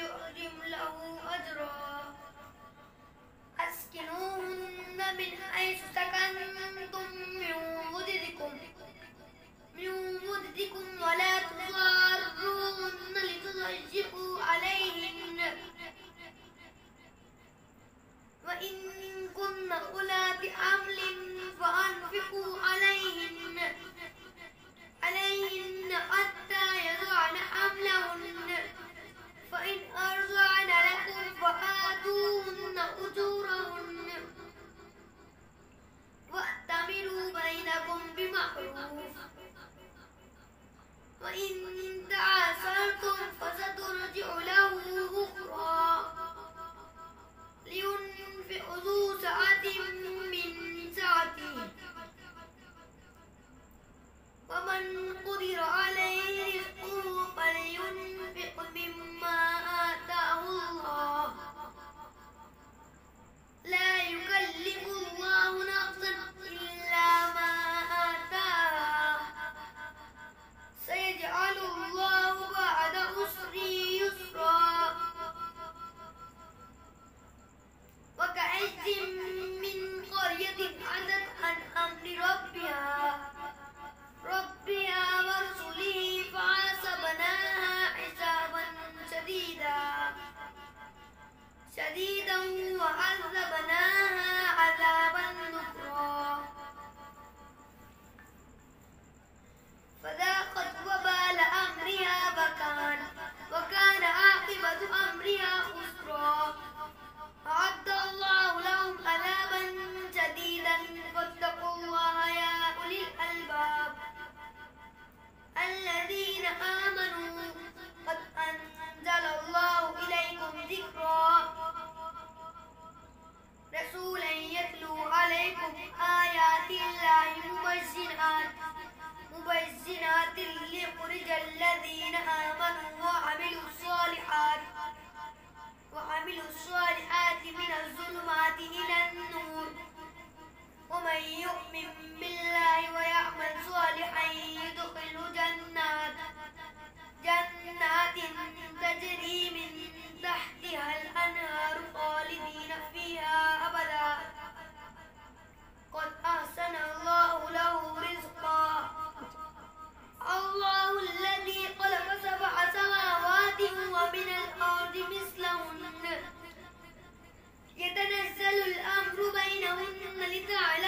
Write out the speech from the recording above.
يعظم له أجرا أسكنوهن من حيث سكنتم من وجدكم ولا تضاروهن لتضيقوا عليهن وإن كن أولات حمل فأنفقوا عليهن حتى يضعن حملهن فإن أرضعن لكم فآتوهن أجورهن وأتمروا بينكم بمعروف وإن تعاسرتم فسترجع له أخرى لينفق ذو سعة من سعته ومن قدر عليه رزقه فلينفق مما آتاه الله لا يكلف الله نفسا إلا ما آتاها سيجعل الله بعد عسر يسرا وكأي من قرية عتت عن أمر ربها ورسله فحاسبناها حسابا شديدا وعذبناها عذابا نكرا فذاقت وبال أمرها وكان عاقبة أمرها خسرا أعد الله لهم عذابا شديدا فاتقوا الله يا أولي الألباب الذين آمنوا قد أنزل الله إليكم ذكرا رسولا يتلو عليكم آيات الله مبينات ليخرج الذين آمنوا وعملوا الصالحات من الظلمات إلى النور ومن يؤمن بالله ويعمل صالحا يدخله جنات تجري من تحتها الأنهار خالدين فيها أبدا قد أحسن الله له رزقا الله الذي خلق 7 سماوات ومن الأرض مثلهن يتنزل الأمر بينهن لتعلموا